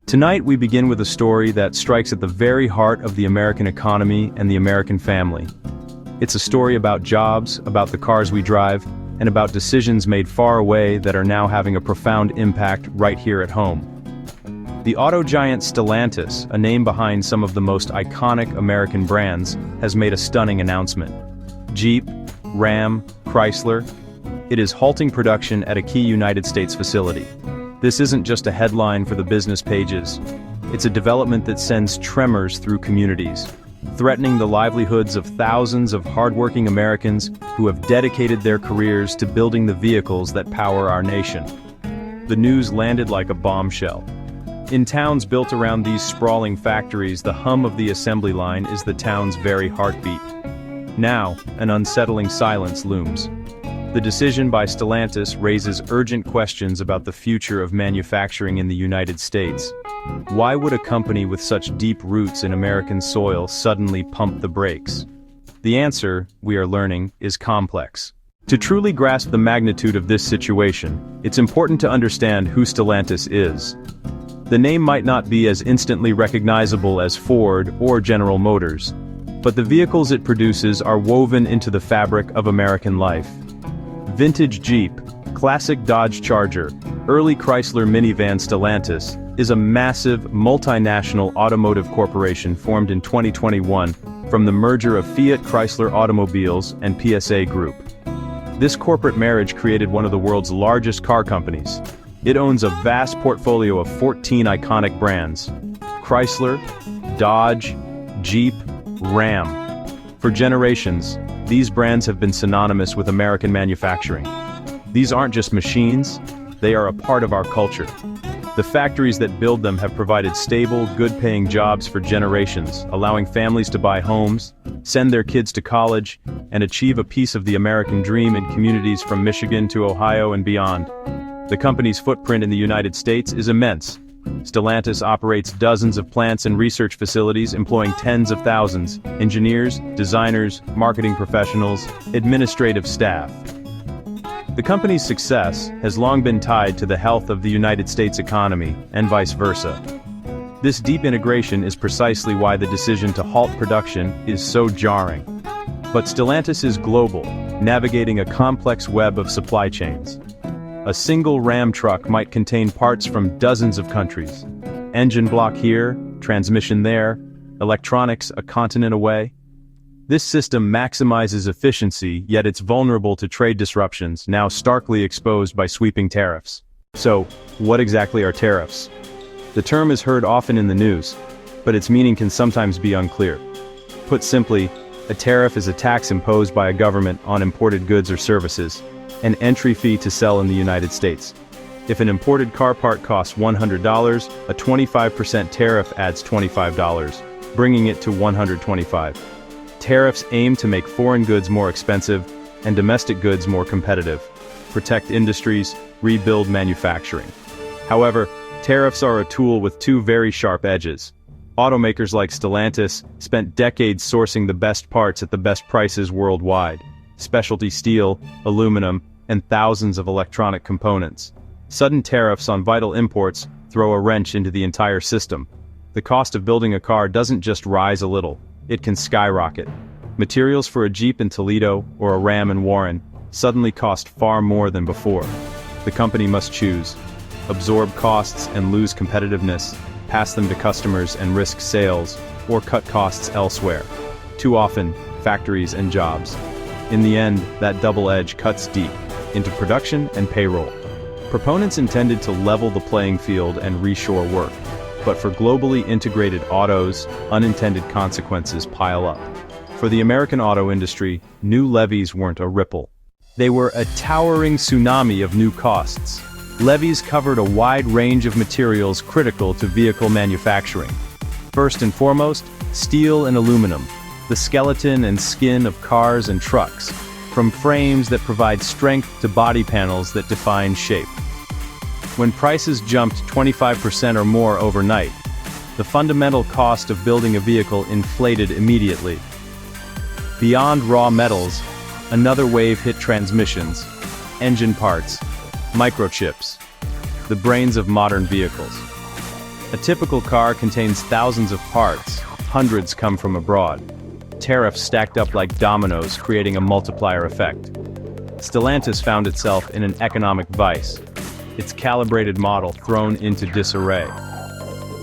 Tonight we begin with a story that strikes at the very heart of the American economy and the American family. It's a story about jobs, about the cars we drive, and about decisions made far away that are now having a profound impact right here at home. The auto giant Stellantis, a name behind some of the most iconic American brands, has made a stunning announcement. Jeep, Ram, Chrysler. It is halting production at a key United States facility. This isn't just a headline for the business pages. It's a development that sends tremors through communities, threatening the livelihoods of thousands of hardworking Americans who have dedicated their careers to building the vehicles that power our nation. The news landed like a bombshell. In towns built around these sprawling factories, the hum of the assembly line is the town's very heartbeat. Now, an unsettling silence looms. The decision by Stellantis raises urgent questions about the future of manufacturing in the United States. Why would a company with such deep roots in American soil suddenly pump the brakes? The answer, we are learning, is complex. To truly grasp the magnitude of this situation, it's important to understand who Stellantis is. The name might not be as instantly recognizable as Ford or General Motors, but the vehicles it produces are woven into the fabric of American life. Vintage Jeep, classic Dodge Charger, early Chrysler minivan Stellantis is a massive, multinational automotive corporation formed in 2021 from the merger of Fiat Chrysler Automobiles and PSA Group. This corporate marriage created one of the world's largest car companies. It owns a vast portfolio of 14 iconic brands: Chrysler, Dodge, Jeep, Ram. For generations, these brands have been synonymous with American manufacturing. These aren't just machines, they are a part of our culture. The factories that build them have provided stable, good-paying jobs for generations, allowing families to buy homes, send their kids to college, and achieve a piece of the American dream in communities from Michigan to Ohio and beyond. The company's footprint in the United States is immense. Stellantis operates dozens of plants and research facilities employing tens of thousands, engineers, designers, marketing professionals, administrative staff. The company's success has long been tied to the health of the United States economy, and vice versa. This deep integration is precisely why the decision to halt production is so jarring. But Stellantis is global, navigating a complex web of supply chains. A single Ram truck might contain parts from dozens of countries. Engine block here, transmission there, electronics a continent away. This system maximizes efficiency, yet it's vulnerable to trade disruptions, now starkly exposed by sweeping tariffs. So, what exactly are tariffs? The term is heard often in the news, but its meaning can sometimes be unclear. Put simply, a tariff is a tax imposed by a government on imported goods or services, an entry fee to sell in the United States. If an imported car part costs $100, a 25% tariff adds $25, bringing it to $125. Tariffs aim to make foreign goods more expensive and domestic goods more competitive, protect industries, rebuild manufacturing. However, tariffs are a tool with two very sharp edges. Automakers like Stellantis spent decades sourcing the best parts at the best prices worldwide: specialty steel, aluminum, and thousands of electronic components. Sudden tariffs on vital imports throw a wrench into the entire system. The cost of building a car doesn't just rise a little, it can skyrocket. Materials for a Jeep in Toledo or a Ram in Warren suddenly cost far more than before. The company must choose: absorb costs and lose competitiveness, pass them to customers and risk sales, or cut costs elsewhere. Too often, factories and jobs. In the end, that double edge cuts deep into production and payroll. Proponents intended to level the playing field and reshore work, but for globally integrated autos, unintended consequences pile up. For the American auto industry, new levies weren't a ripple. They were a towering tsunami of new costs. Levies covered a wide range of materials critical to vehicle manufacturing. First and foremost, steel and aluminum, the skeleton and skin of cars and trucks, from frames that provide strength to body panels that define shape. When prices jumped 25% or more overnight, the fundamental cost of building a vehicle inflated immediately. Beyond raw metals, another wave hit transmissions, engine parts, microchips, the brains of modern vehicles. A typical car contains thousands of parts, hundreds come from abroad. Tariffs stacked up like dominoes, creating a multiplier effect. Stellantis found itself in an economic vice, its calibrated model thrown into disarray.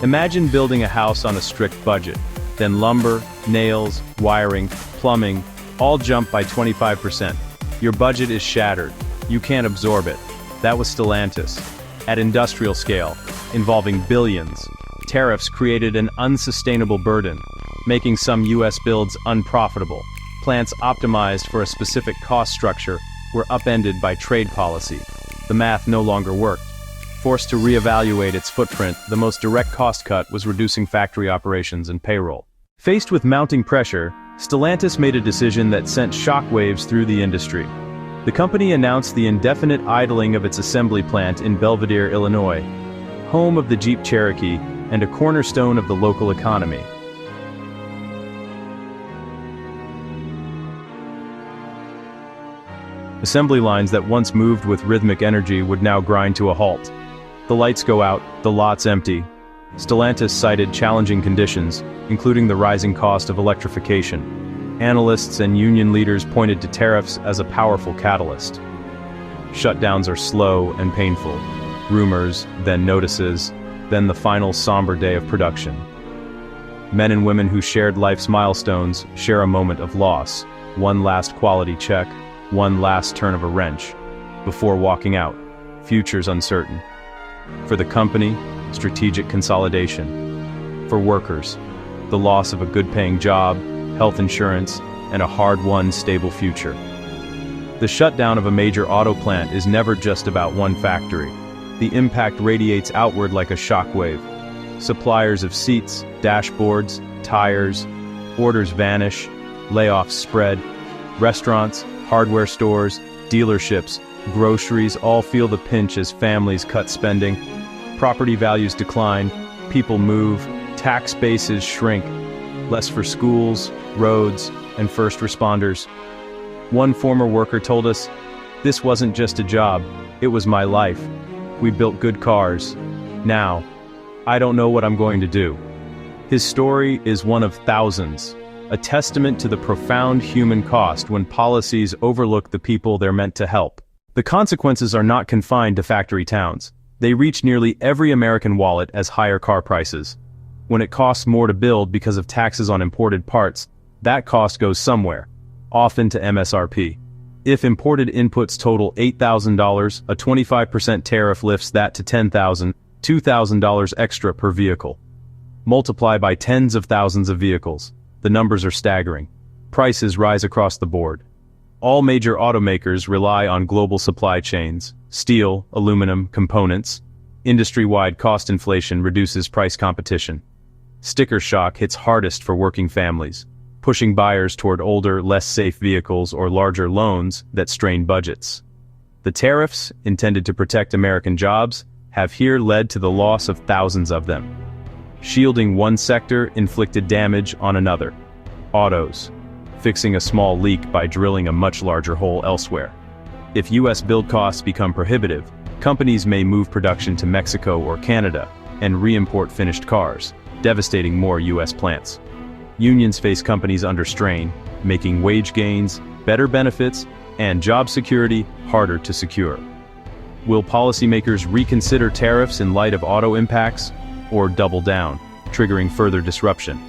Imagine building a house on a strict budget, then lumber, nails, wiring, plumbing, all jump by 25%. Your budget is shattered. You can't absorb it. That was Stellantis. At industrial scale, involving billions, tariffs created an unsustainable burden, making some U.S. builds unprofitable. Plants optimized for a specific cost structure were upended by trade policy. The math no longer worked. Forced to reevaluate its footprint, the most direct cost cut was reducing factory operations and payroll. Faced with mounting pressure, Stellantis made a decision that sent shockwaves through the industry. The company announced the indefinite idling of its assembly plant in Belvidere, Illinois, home of the Jeep Cherokee and a cornerstone of the local economy. Assembly lines that once moved with rhythmic energy would now grind to a halt. The lights go out, the lot's empty. Stellantis cited challenging conditions, including the rising cost of electrification. Analysts and union leaders pointed to tariffs as a powerful catalyst. Shutdowns are slow and painful. Rumors, then notices, then the final somber day of production. Men and women who shared life's milestones share a moment of loss, one last quality check, one last turn of a wrench. Before walking out, futures uncertain. For the company, strategic consolidation. For workers, the loss of a good-paying job, health insurance, and a hard-won stable future. The shutdown of a major auto plant is never just about one factory. The impact radiates outward like a shockwave. Suppliers of seats, dashboards, tires, orders vanish, layoffs spread. Restaurants, hardware stores, dealerships, groceries all feel the pinch as families cut spending. Property values decline, people move, tax bases shrink. Less for schools, roads, and first responders. One former worker told us, "This wasn't just a job, it was my life. We built good cars. Now, I don't know what I'm going to do." His story is one of thousands, a testament to the profound human cost when policies overlook the people they're meant to help. The consequences are not confined to factory towns. They reach nearly every American wallet as higher car prices. When it costs more to build because of taxes on imported parts, that cost goes somewhere, often to MSRP. If imported inputs total $8,000, a 25% tariff lifts that to $10,000, $2,000 extra per vehicle. Multiply by tens of thousands of vehicles. The numbers are staggering. Prices rise across the board. All major automakers rely on global supply chains, steel, aluminum, components. Industry-wide cost inflation reduces price competition. Sticker shock hits hardest for working families, pushing buyers toward older, less safe vehicles or larger loans that strain budgets. The tariffs, intended to protect American jobs, have here led to the loss of thousands of them. Shielding one sector inflicted damage on another. Autos, fixing a small leak by drilling a much larger hole elsewhere. If U.S. build costs become prohibitive, companies may move production to Mexico or Canada and re-import finished cars, devastating more U.S. plants. Unions face companies under strain, making wage gains, better benefits, and job security harder to secure. Will policymakers reconsider tariffs in light of auto impacts, or double down, triggering further disruption?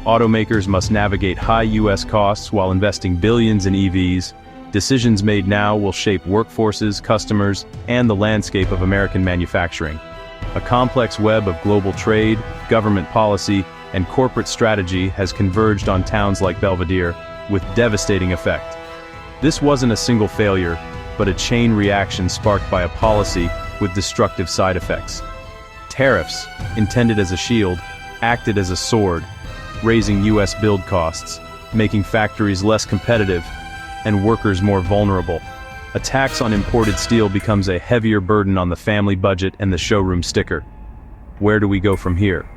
Automakers must navigate high U.S. costs while investing billions in EVs. Decisions made now will shape workforces, customers, and the landscape of American manufacturing. A complex web of global trade, government policy, and corporate strategy has converged on towns like Belvidere, with devastating effect. This wasn't a single failure, but a chain reaction sparked by a policy with destructive side effects. Tariffs, intended as a shield, acted as a sword, raising U.S. build costs, making factories less competitive, and workers more vulnerable. A tax on imported steel becomes a heavier burden on the family budget and the showroom sticker. Where do we go from here?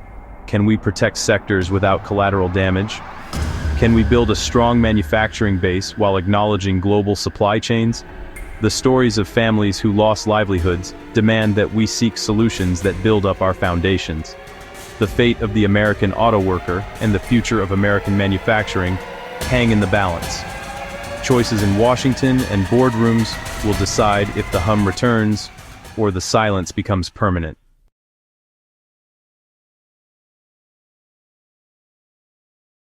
Can we protect sectors without collateral damage? Can we build a strong manufacturing base while acknowledging global supply chains? The stories of families who lost livelihoods demand that we seek solutions that build up our foundations. The fate of the American auto worker and the future of American manufacturing hang in the balance. Choices in Washington and boardrooms will decide if the hum returns or the silence becomes permanent.